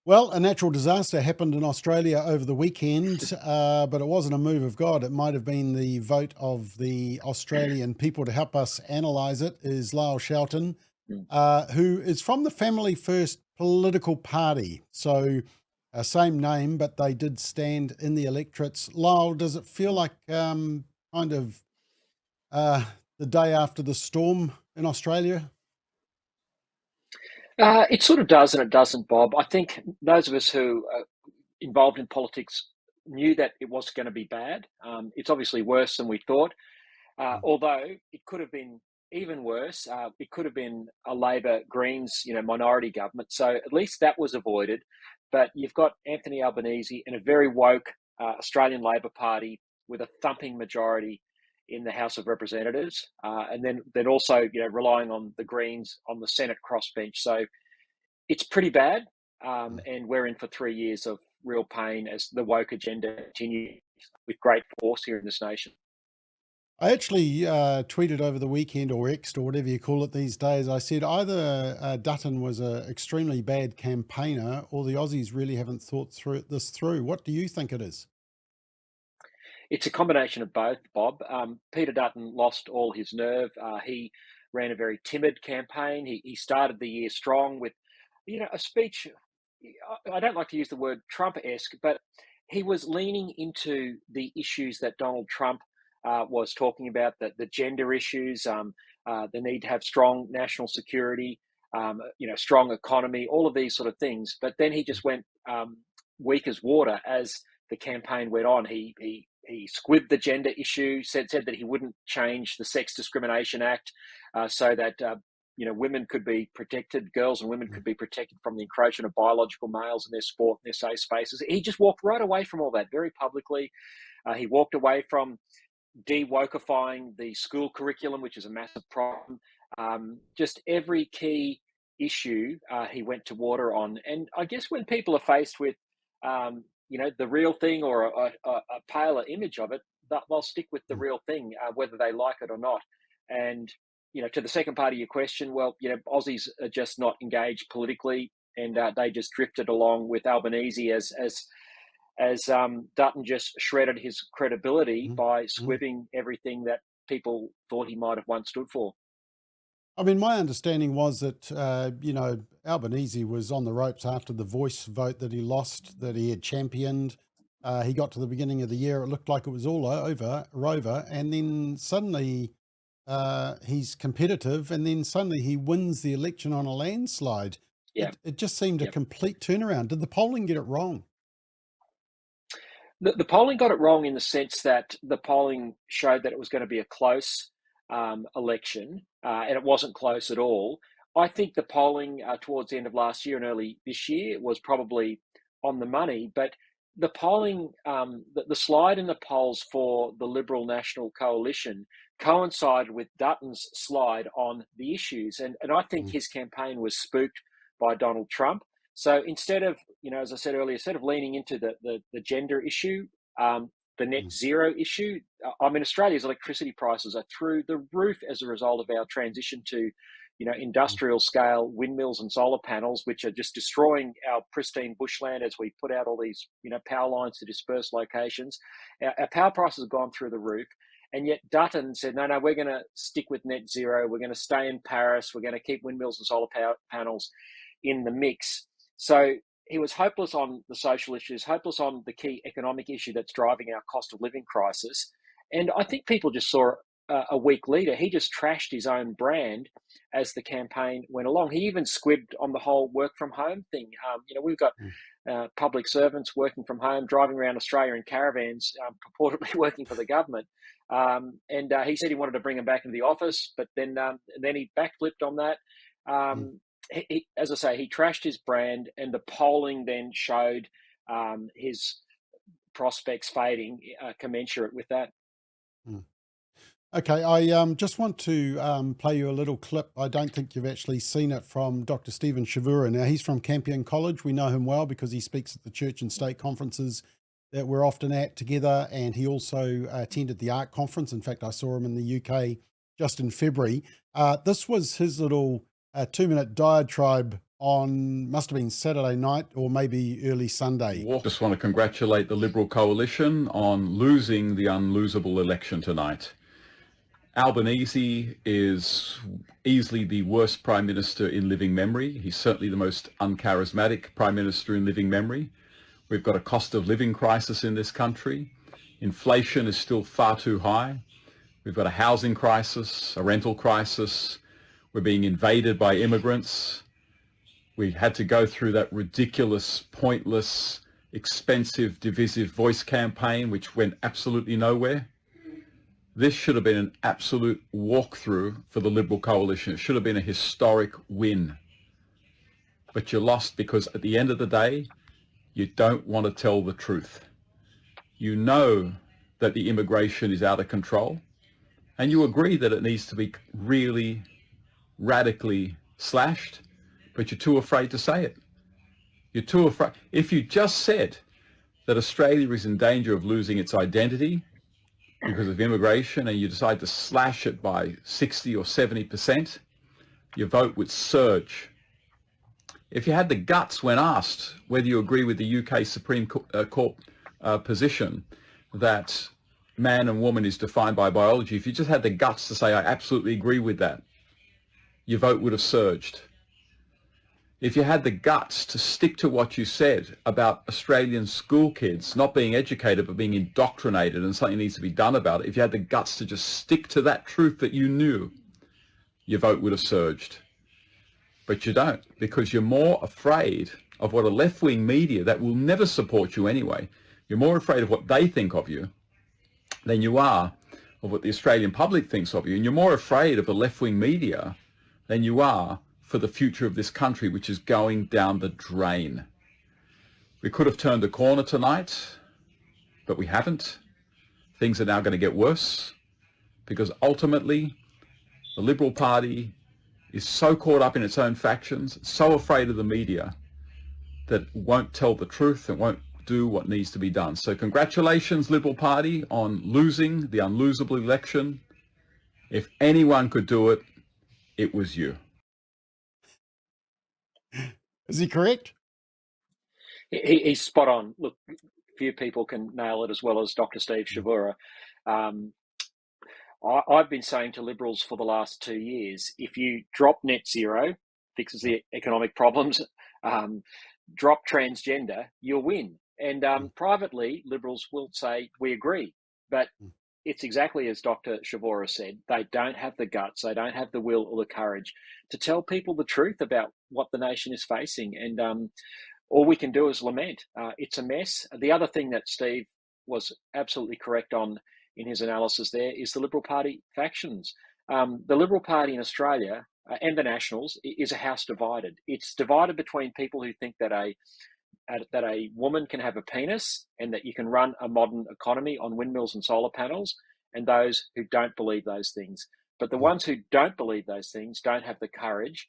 Well, a natural disaster happened in Australia over the weekend, but it wasn't a move of God. It might have been the vote of the Australian people to help us analyse it, is Lyle Shelton, Mm. who is from the Family First political party. So, same name, but they did stand in the electorates. Lyle, does it feel like kind of uh, the day after the storm in Australia? It sort of does and it doesn't, Bob. I think those of us who are involved in politics knew that it was going to be bad. It's obviously worse than we thought, although it could have been even worse. It could have been a Labor Greens, minority government. So at least that was avoided. But you've got Anthony Albanese and a very woke Australian Labor Party with a thumping majority in the House of Representatives, and then also relying on the Greens on the Senate crossbench. So it's pretty bad, and we're in for 3 years of real pain as the woke agenda continues with great force here in this nation. I actually tweeted over the weekend, or X'd, or whatever you call it these days. I said either Dutton was an extremely bad campaigner, or the Aussies really haven't thought this through. What do you think it is? It's a combination of both, Bob. Peter Dutton lost all his nerve. He ran a very timid campaign. He started the year strong with, a speech. I don't like to use the word Trump-esque, but he was leaning into the issues that Donald Trump was talking about, the gender issues, the need to have strong national security, strong economy, all of these sort of things. But then he just went weak as water as the campaign went on. He squibbed the gender issue, said that he wouldn't change the Sex Discrimination Act so that women could be protected, girls and women could be protected from the encroachment of biological males in their sport and their safe spaces. He just walked right away from all that very publicly. He walked away from de-wokeifying the school curriculum, which is a massive problem. Just every key issue he went to water on. And I guess when people are faced with, the real thing or a paler image of it, they'll stick with the Mm. real thing, whether they like it or not. And to the second part of your question, well, Aussies are just not engaged politically, and they just drifted along with Albanese as Dutton just shredded his credibility Mm. by Mm. squibbing everything that people thought he might have once stood for. I mean, my understanding was that, Albanese was on the ropes after the Voice vote that he lost, that he had championed. He got to the beginning of the year, it looked like it was all Rover, and then suddenly he's competitive, and then suddenly he wins the election on a landslide. Yeah, It just seemed a yeah. complete turnaround. Did the polling get it wrong? The polling got it wrong in the sense that the polling showed that it was going to be a close election, and it wasn't close at all. I think the polling towards the end of last year and early this year was probably on the money, but the polling, the slide in the polls for the Liberal National Coalition coincided with Dutton's slide on the issues. And I think Mm. his campaign was spooked by Donald Trump. So instead of, as I said earlier, instead of leaning into the gender issue, the net Mm. zero issue, I mean, Australia's electricity prices are through the roof as a result of our transition to, Mm. industrial scale windmills and solar panels, which are just destroying our pristine bushland as we put out all these, power lines to dispersed locations. Our power prices have gone through the roof. And yet Dutton said, no, we're going to stick with net zero. We're going to stay in Paris. We're going to keep windmills and solar power panels in the mix. So he was hopeless on the social issues, hopeless on the key economic issue that's driving our cost of living crisis. And I think people just saw a weak leader. He just trashed his own brand as the campaign went along. He even squibbed on the whole work from home thing. We've got Mm. public servants working from home, driving around Australia in caravans, purportedly working for the government. And he said he wanted to bring them back into the office, but then he backflipped on that. Mm. As I say, he trashed his brand, and the polling then showed his prospects fading commensurate with that. Mm. Okay, I just want to play you a little clip. I don't think you've actually seen it, from Dr. Stephen Chavura. Now, he's from Campion College. We know him well because he speaks at the church and state conferences that we're often at together. And he also attended the ARC conference. In fact, I saw him in the UK just in February. This was his little 2-minute diatribe on, must have been Saturday night or maybe early Sunday. Just want to congratulate the Liberal coalition on losing the unlosable election tonight. Albanese is easily the worst Prime Minister in living memory. He's certainly the most uncharismatic Prime Minister in living memory. We've got a cost of living crisis in this country. Inflation is still far too high. We've got a housing crisis, a rental crisis. We're being invaded by immigrants. We had to go through that ridiculous, pointless, expensive, divisive voice campaign, which went absolutely nowhere. This should have been an absolute walkthrough for the Liberal coalition. It should have been a historic win. But you lost because at the end of the day, you don't want to tell the truth. You know that the immigration is out of control, and you agree that it needs to be really radically slashed, but you're too afraid to say it. You're too afraid. If you just said that Australia is in danger of losing its identity because of immigration, and you decide to slash it by 60 or 70%, your vote would surge. If you had the guts when asked whether you agree with the UK Supreme Court position that man and woman is defined by biology, if you just had the guts to say, I absolutely agree with that, your vote would have surged. If you had the guts to stick to what you said about Australian school kids not being educated but being indoctrinated and something needs to be done about it, if you had the guts to just stick to that truth that you knew, your vote would have surged. But you don't, because you're more afraid of what a left-wing media that will never support you anyway, you're more afraid of what they think of you than you are of what the Australian public thinks of you. And you're more afraid of the left-wing media than you are for the future of this country, which is going down the drain. We could have turned a corner tonight, but we haven't. Things are now going to get worse because ultimately the Liberal Party is so caught up in its own factions, so afraid of the media that it won't tell the truth and won't do what needs to be done. So congratulations, Liberal Party, on losing the unlosable election. If anyone could do it, it was you. Is he correct? He's spot on. Look, few people can nail it as well as Dr. Steve Chavura. I've been saying to Liberals for the last 2 years, if you drop net zero, fixes the economic problems, drop transgender, you'll win. And privately, Liberals will say, we agree. But it's exactly as Dr. Chavura said, they don't have the guts, they don't have the will or the courage to tell people the truth about what the nation is facing. And all we can do is lament. It's a mess. The other thing that Steve was absolutely correct on in his analysis there is the Liberal Party factions. The Liberal Party in Australia and the Nationals is a house divided. It's divided between people who think that a woman can have a penis and that you can run a modern economy on windmills and solar panels, and those who don't believe those things. But the ones who don't believe those things don't have the courage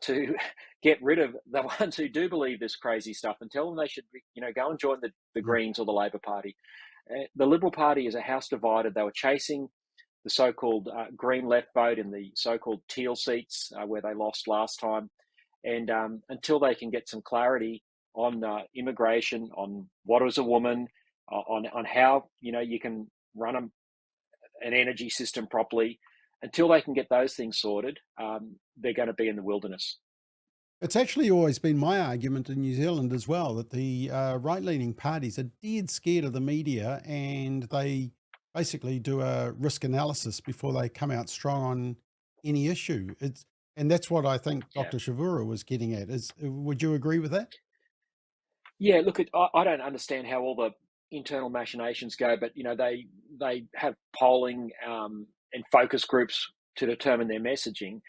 to get rid of the ones who do believe this crazy stuff and tell them they should, go and join the Greens or the Labor Party. The Liberal Party is a house divided. They were chasing the so-called Green left vote in the so-called teal seats where they lost last time. And until they can get some clarity on immigration, on what is a woman, on how you can run an energy system properly, until they can get those things sorted, they're going to be in the wilderness. It's actually always been my argument in New Zealand as well that the right-leaning parties are dead scared of the media, and they basically do a risk analysis before they come out strong on any issue. And that's what I think Dr. Chavura was getting at. Would you agree with that? Yeah, look, I don't understand how all the internal machinations go, but they have polling and focus groups to determine their messaging.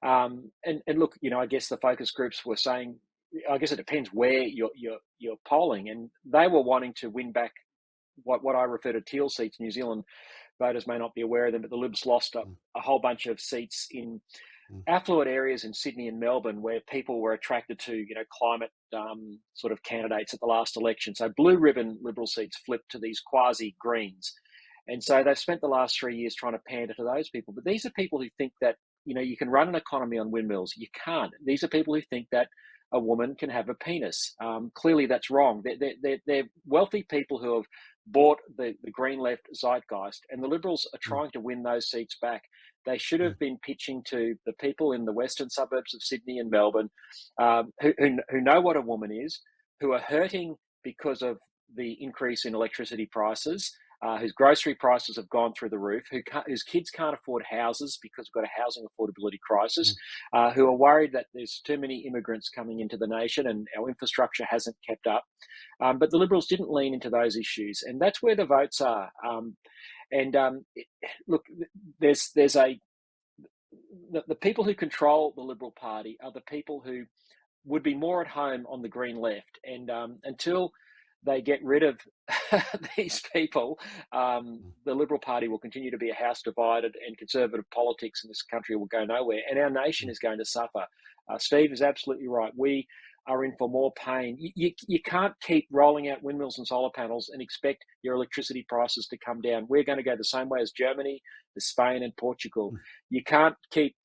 And look, I guess the focus groups were saying, I guess it depends where you're polling, and they were wanting to win back what I refer to teal seats. New Zealand voters may not be aware of them, but the Libs lost a whole bunch of seats in affluent areas in Sydney and Melbourne where people were attracted to, climate sort of candidates at the last election. So blue ribbon Liberal seats flipped to these quasi Greens. And so they've spent the last 3 years trying to pander to those people. But these are people who think that, you can run an economy on windmills. You can't. These are people who think that a woman can have a penis. Clearly, that's wrong. They're wealthy people who have bought the Green Left zeitgeist, and the Liberals are trying to win those seats back. They should have been pitching to the people in the western suburbs of Sydney and Melbourne who know what a woman is, who are hurting because of the increase in electricity prices, whose grocery prices have gone through the roof, whose kids can't afford houses because we've got a housing affordability crisis, who are worried that there's too many immigrants coming into the nation and our infrastructure hasn't kept up. But the Liberals didn't lean into those issues, and that's where the votes are. Look, the people who control the Liberal Party are the people who would be more at home on the Green Left, and until they get rid of these people, the Liberal Party will continue to be a house divided, and conservative politics in this country will go nowhere, and our nation is going to suffer. Steve is absolutely right. We are in for more pain. You can't keep rolling out windmills and solar panels and expect your electricity prices to come down. We're going to go the same way as Germany, as Spain and Portugal. You can't keep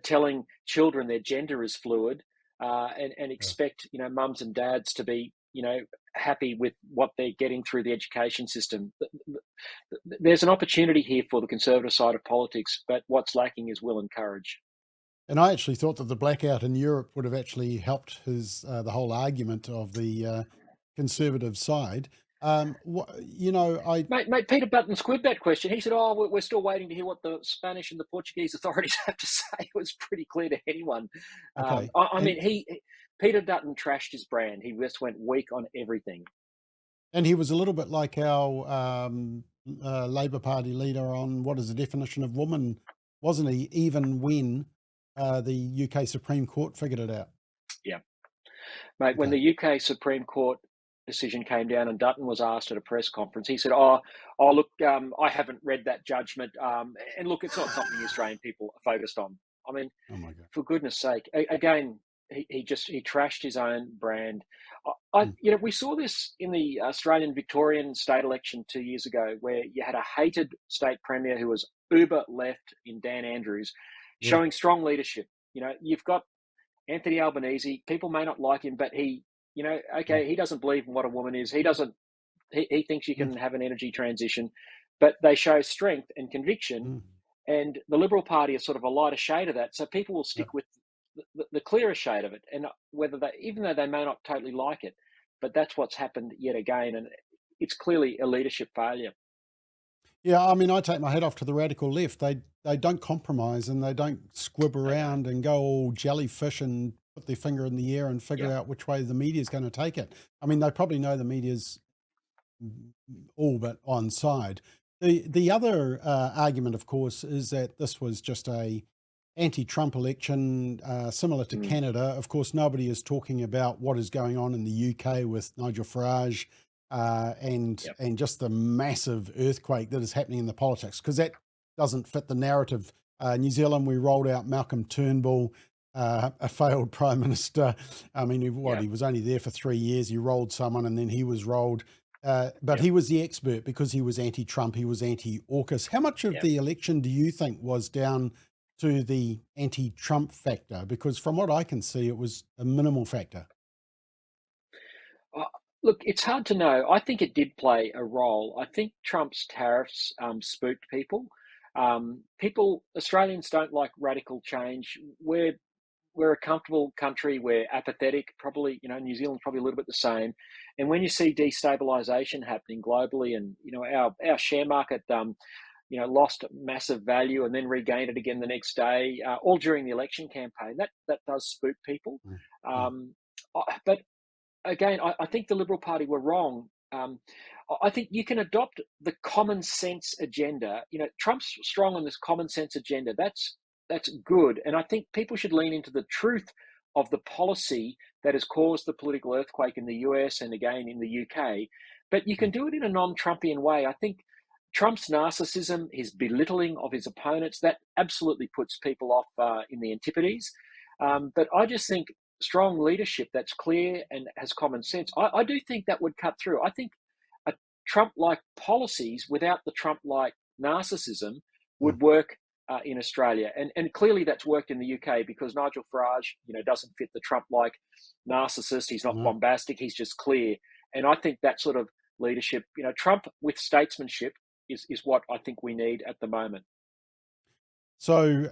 telling children their gender is fluid and expect mums and dads to be happy with what they're getting through the education system. There's an opportunity here for the conservative side of politics, but what's lacking is will and courage. And I actually thought that the blackout in Europe would have actually helped the whole argument of the conservative side. Mate, Peter Button squibbed that question. He said, we're still waiting to hear what the Spanish and the Portuguese authorities have to say. It was pretty clear to anyone. Okay. Peter Dutton trashed his brand. He just went weak on everything. And he was a little bit like our Labor Party leader on what is the definition of woman, wasn't he? Even when the UK Supreme Court figured it out. Yeah. Mate, when the UK Supreme Court decision came down and Dutton was asked at a press conference, he said, look, I haven't read that judgment. And look, it's not something the Australian people are focused on. I mean, oh my God. For goodness sake, again, he trashed his own brand. We saw this in the Australian Victorian state election 2 years ago, where you had a hated state premier who was uber left in Dan Andrews, showing strong leadership. You've got Anthony Albanese. People may not like him, but he doesn't believe in what a woman is. He thinks you can have an energy transition, but they show strength and conviction. And the Liberal Party is sort of a lighter shade of that. So people will stick with the clearer shade of it, and even though they may not totally like it, but that's what's happened yet again, and it's clearly a leadership failure. Yeah, I mean, I take my head off to the radical left. They don't compromise, and they don't squib around and go all jellyfish and put their finger in the air and figure out which way the media is going to take it. I mean, they probably know the media's all but on side. The other argument, of course, is that this was just a anti-Trump election, similar to Canada. Of course, nobody is talking about what is going on in the UK with Nigel Farage and just the massive earthquake that is happening in the politics, because that doesn't fit the narrative. New Zealand, we rolled out Malcolm Turnbull, a failed prime minister. I mean, he was only there for 3 years. He rolled someone and then he was rolled. But he was the expert because he was anti-Trump. He was anti-AUKUS. How much of the election do you think was down to the anti-Trump factor? Because from what I can see, it was a minimal factor. Look, it's hard to know. I think it did play a role. I think Trump's tariffs spooked people. Australians don't like radical change. We're a comfortable country. We're apathetic. Probably, New Zealand's probably a little bit the same. And when you see destabilization happening globally, and our share market lost massive value and then regained it again the next day, all during the election campaign, that does spook people. But again, I think the Liberal Party were wrong. I think you can adopt the common sense agenda. Trump's strong on this common sense agenda. That's good. And I think people should lean into the truth of the policy that has caused the political earthquake in the US and again in the UK. But you can do it in a non-Trumpian way. I think Trump's narcissism, his belittling of his opponents, that absolutely puts people off in the antipodes. But I just think strong leadership that's clear and has common sense, I do think that would cut through. I think a Trump-like policies without the Trump-like narcissism would work in Australia, and clearly that's worked in the UK because Nigel Farage, doesn't fit the Trump-like narcissist. He's not No. bombastic. He's just clear, and I think that sort of leadership, Trump with statesmanship, is what I think we need at the moment. So,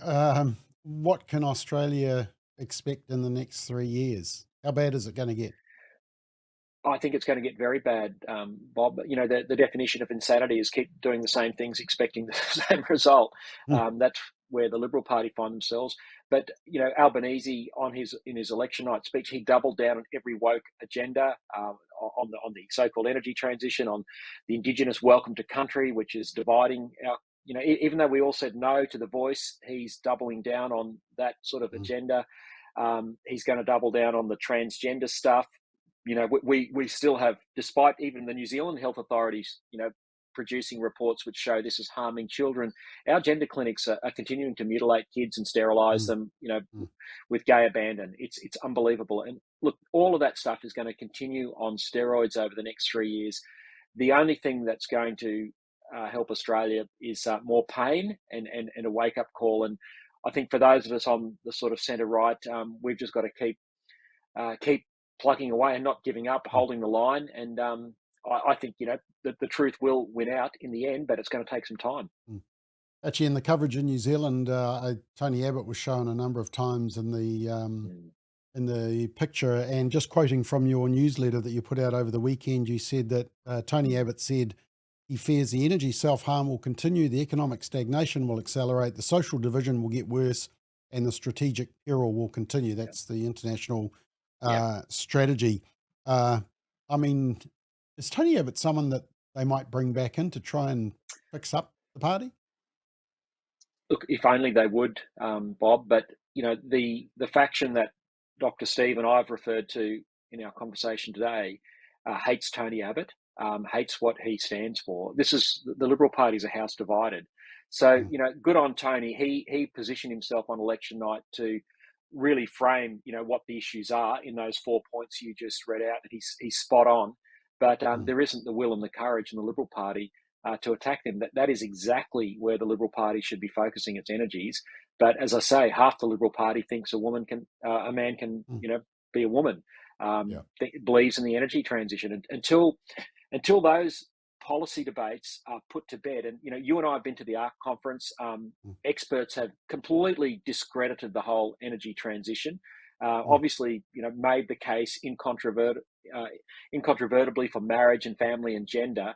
what can Australia expect in the next 3 years? How bad is it going to get? I think it's going to get very bad, Bob. The definition of insanity is keep doing the same things, expecting the same result. Hmm. That's where the Liberal Party find themselves. But Albanese in his election night speech, he doubled down on every woke agenda, on the so-called energy transition, on the Indigenous welcome to country, which is dividing our. Even though we all said no to the voice, he's doubling down on that sort of agenda. He's going to double down on the transgender stuff. We still have, despite even the New Zealand health authorities, producing reports which show this is harming children, our gender clinics are continuing to mutilate kids and sterilise them, with gay abandon. It's unbelievable. And look, all of that stuff is going to continue on steroids over the next 3 years. The only thing that's going to help Australia is more pain and a wake-up call. And I think for those of us on the sort of centre-right, we've just got to keep plugging away and not giving up, holding the line. And I think, the truth will win out in the end, but it's going to take some time. Actually, in the coverage in New Zealand, Tony Abbott was shown a number of times in the picture. And just quoting from your newsletter that you put out over the weekend, you said that Tony Abbott said he fears the energy self-harm will continue, the economic stagnation will accelerate, the social division will get worse, and the strategic peril will continue. That's the international strategy. I mean, is Tony Abbott someone that they might bring back in to try and fix up the party? Look, if only they would, Bob. But the faction that Dr. Steve and I've referred to in our conversation today hates Tony Abbott, hates what he stands for. This is the Liberal Party is a house divided. So good on Tony. He positioned himself on election night to really frame what the issues are in those 4 points you just read out, and he's spot on. But there isn't the will and the courage in the Liberal Party to attack them. That is exactly where the Liberal Party should be focusing its energies. But as I say, half the Liberal Party thinks a man can be a woman. Believes in the energy transition. And until those policy debates are put to bed, and you and I have been to the ARC conference. Experts have completely discredited the whole energy transition. Obviously, made the case incontrovertibly for marriage and family and gender.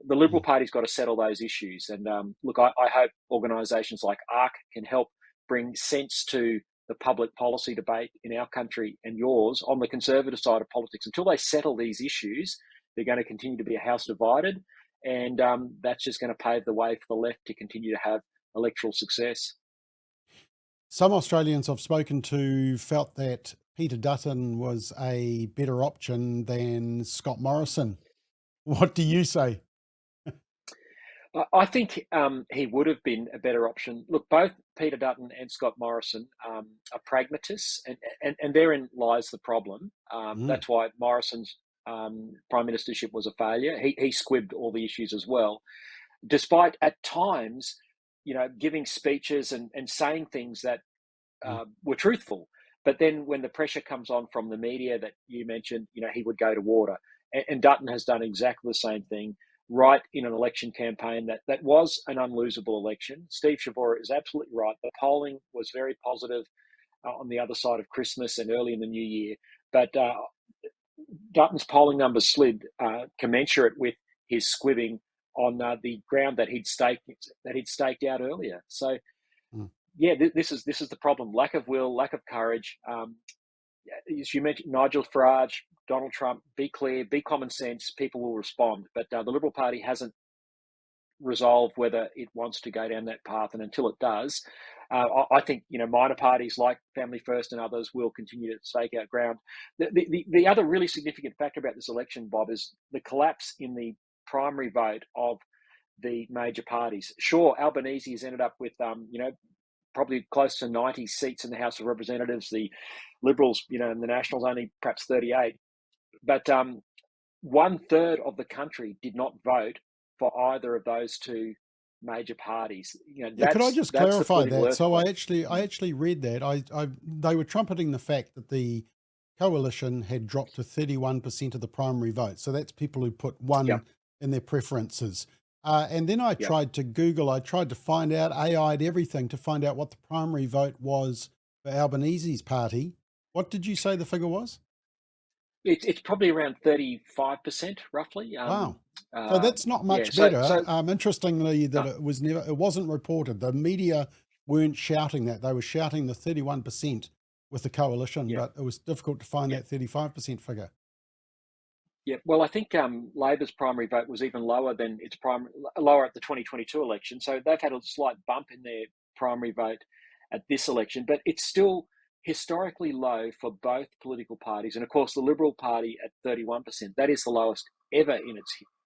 The Liberal Party's got to settle those issues. And look, I hope organisations like ARC can help bring sense to the public policy debate in our country and yours on the conservative side of politics. Until they settle these issues, they're going to continue to be a house divided. And that's just going to pave the way for the left to continue to have electoral success. Some Australians I've spoken to felt that Peter Dutton was a better option than Scott Morrison. What do you say? I think he would have been a better option. Look, both Peter Dutton and Scott Morrison are pragmatists, and therein lies the problem. That's why Morrison's prime ministership was a failure. He squibbed all the issues as well, despite at times, giving speeches and saying things that were truthful. But then when the pressure comes on from the media that you mentioned, he would go to water. And Dutton has done exactly the same thing. Right in an election campaign that was an unlosable election. Steve Chavura is absolutely right. The polling was very positive on the other side of Christmas and early in the new year. But Dutton's polling numbers slid commensurate with his squibbing on the ground that he'd staked out earlier. So, this is the problem: lack of will, lack of courage. As you mentioned, Nigel Farage, Donald Trump, be clear, be common sense, people will respond. But the Liberal Party hasn't resolved whether it wants to go down that path. And until it does, I think, minor parties like Family First and others will continue to stake out ground. The other really significant factor about this election, Bob, is the collapse in the primary vote of the major parties. Sure, Albanese has ended up with, probably close to 90 seats in the House of Representatives. The Liberals, and the Nationals only perhaps 38. But 1/3 of the country did not vote for either of those two major parties. Yeah, could I just that's the clarify political that? So earthquake. I actually read that. They were trumpeting the fact that the coalition had dropped to 31% of the primary vote. So that's people who put one Yep, in their preferences. And then I yep. tried to Google, I tried to find out, AI'd everything to find out what the primary vote was for Albanese's party. What did you say the figure was? It's probably around 35%, roughly. Wow. So that's not Yeah. much So better. Interestingly, that no, it wasn't reported. The media weren't shouting that. They were shouting the 31% with the coalition, yeah, but it was difficult to find yeah, that 35% figure. yeah. Well, I think Labor's primary vote was even lower than lower at the 2022 election. So they've had a slight bump in their primary vote at this election, but it's still historically low for both political parties. And of course, the Liberal Party at 31%. That is the lowest ever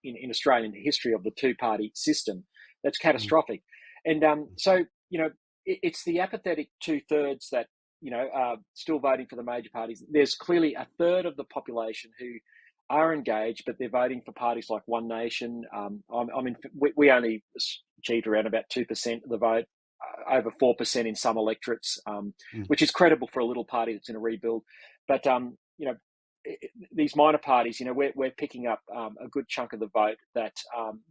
in Australian history of the two-party system. That's Mm, catastrophic. And so, it's the apathetic two-thirds that are still voting for the major parties. There's clearly a third of the population who are engaged, but they're voting for parties like One Nation. We only achieved around about 2% of the vote, over 4% in some electorates, mm. which is credible for a little party that's in a rebuild. But these minor parties, we're picking up a good chunk of the vote that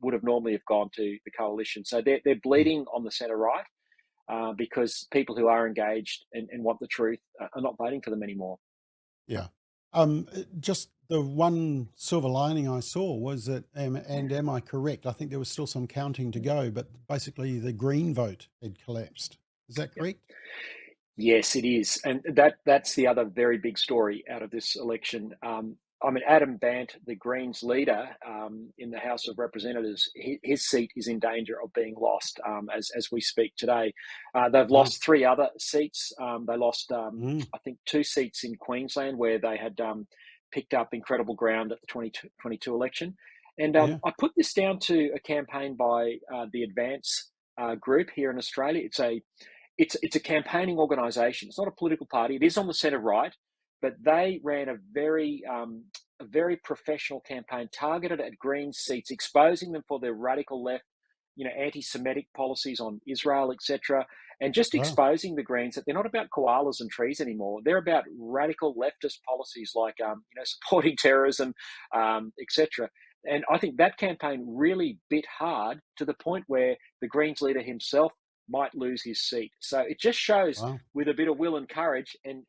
would have normally have gone to the coalition. So they're Mm. bleeding on the centre right because people who are engaged and want the truth are not voting for them anymore. Yeah. Just the one silver lining I saw was that, and am I correct? I think there was still some counting to go, but basically the Green vote had collapsed. Is that Yep. correct? Yes, it is, and that's the other very big story out of this election. Adam Bant, the Greens leader in the House of Representatives, his seat is in danger of being lost as we speak today. They've Wow. lost three other seats. They lost, Mm. I think, two seats in Queensland where they had picked up incredible ground at the 2022 election. And Yeah. I put this down to a campaign by the Advance group here in Australia. It's a campaigning organisation. It's not a political party. It is on the centre right, but they ran a very professional campaign targeted at Greens seats, exposing them for their radical left, anti-Semitic policies on Israel, etc., and just Wow. exposing the Greens that they're not about koalas and trees anymore. They're about radical leftist policies like supporting terrorism, etc. And I think that campaign really bit hard to the point where the Greens leader himself might lose his seat. So it just shows Wow. with a bit of will and courage and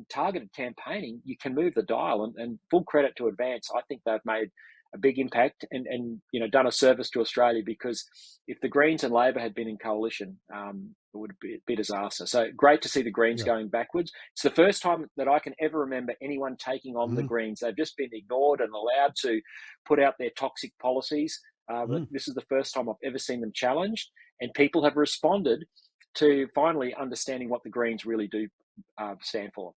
targeted campaigning, you can move the dial. And full credit to Advance. I think they've made a big impact and done a service to Australia, because if the Greens and Labor had been in coalition, it would be a disaster. So great to see the Greens Yeah. going backwards. It's the first time that I can ever remember anyone taking on the Mm. Greens. They've just been ignored and allowed to put out their toxic policies. But Mm. this is the first time I've ever seen them challenged, and people have responded to finally understanding what the Greens really do stand for.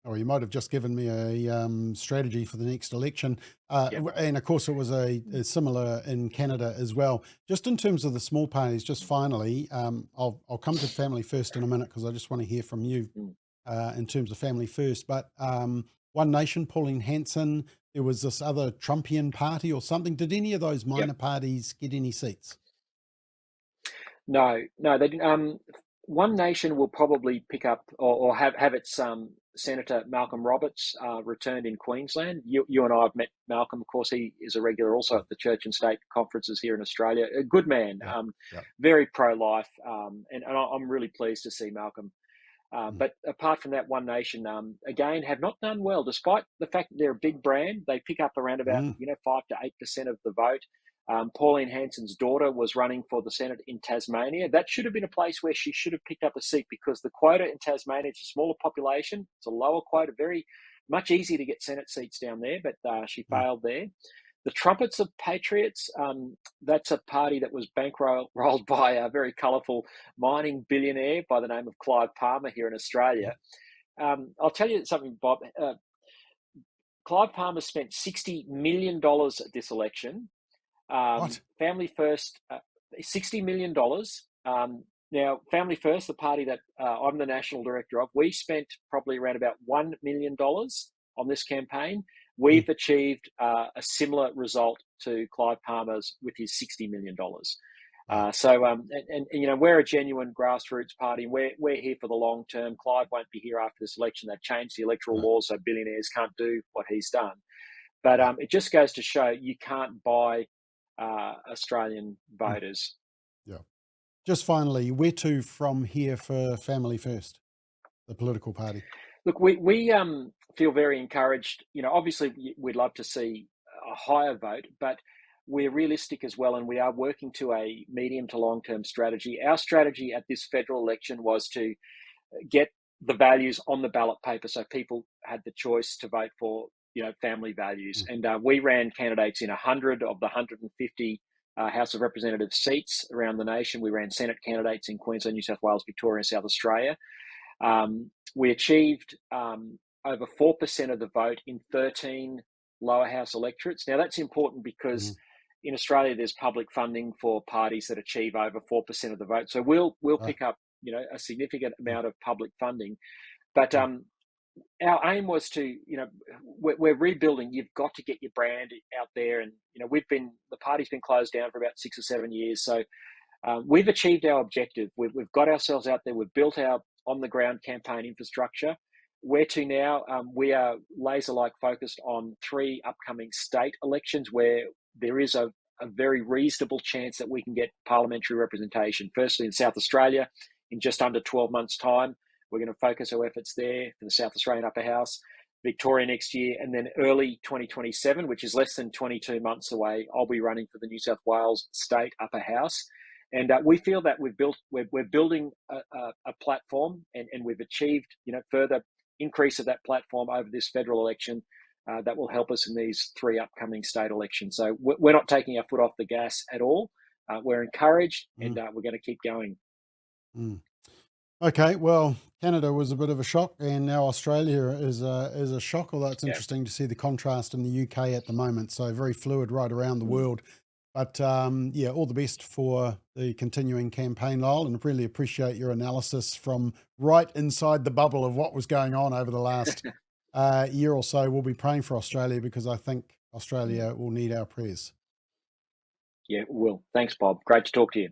Or you might have just given me a strategy for the next election. Yep. And of course, it was a similar in Canada as well. Just in terms of the small parties, just finally, I'll come to Family First in a minute because I just want to hear from you Mm. in terms of Family First. But One Nation, Pauline Hanson, there was this other Trumpian party or something. Did any of those Yep. minor parties get any seats? No, they didn't. One Nation will probably pick up or have its Senator Malcolm Roberts returned in Queensland. You and I have met Malcolm. Of course, he is a regular also Mm. at the Church and State conferences here in Australia. A good man, Yeah. Yeah. very pro-life, and I'm really pleased to see Malcolm. Mm. But apart from that, One Nation, again, have not done well, despite the fact that they're a big brand. They pick up around about Mm. 5 to 8% of the vote. Pauline Hanson's daughter was running for the Senate in Tasmania. That should have been a place where she should have picked up a seat, because the quota in Tasmania, it's a smaller population, it's a lower quota, very much easier to get Senate seats down there, but she Mm. failed there. The Trumpets of Patriots, that's a party that was bankrolled by a very colourful mining billionaire by the name of Clive Palmer here in Yeah. Australia. I'll tell you something, Bob. Clive Palmer spent $60 million at this election. What? Family First, $60 million. Now, Family First, the party that I'm the national director of, we spent probably around about $1 million on this campaign. Mm. We've achieved a similar result to Clive Palmer's with his $60 million. And we're a genuine grassroots party. We're here for the long term. Clive won't be here after this election. They've changed the electoral laws, so billionaires can't do what he's done. But it just goes to show you can't buy Australian voters. Yeah. Just finally, where to from here for Family First, the political party? Look, we feel very encouraged. Obviously, we'd love to see a higher vote, but we're realistic as well, and we are working to a medium to long-term strategy. Our strategy at this federal election was to get the values on the ballot paper so people had the choice to vote for, family values. And we ran candidates in 100 of the 150 House of Representatives seats around the nation. We ran Senate candidates in Queensland, New South Wales, Victoria, and South Australia. We achieved over 4% of the vote in 13 lower house electorates. Now, that's important because in Australia, there's public funding for parties that achieve over 4% of the vote. So we'll pick up, a significant amount of public funding. But our aim was to, we're rebuilding. You've got to get your brand out there. And, the party's been closed down for about 6 or 7 years. So we've achieved our objective. We've got ourselves out there. We've built our on-the-ground campaign infrastructure. Where to now? We are laser-like focused on 3 upcoming state elections where there is a very reasonable chance that we can get parliamentary representation. Firstly, in South Australia, in just under 12 months' time, we're going to focus our efforts there for the South Australian Upper House. Victoria next year, and then early 2027, which is less than 22 months away, I'll be running for the New South Wales State Upper House. And we feel that we're building a platform, and we've achieved further increase of that platform over this federal election that will help us in these 3 upcoming state elections. So we're not taking our foot off the gas at all. We're encouraged, and we're going to keep going. Okay, well, Canada was a bit of a shock, and now Australia is a shock. Although it's interesting to see the contrast in the UK at the moment. So very fluid right around the world. But all the best for the continuing campaign, Lyle, and really appreciate your analysis from right inside the bubble of what was going on over the last year or so. We'll be praying for Australia because I think Australia will need our prayers. Yeah, we will. Thanks, Bob. Great to talk to you.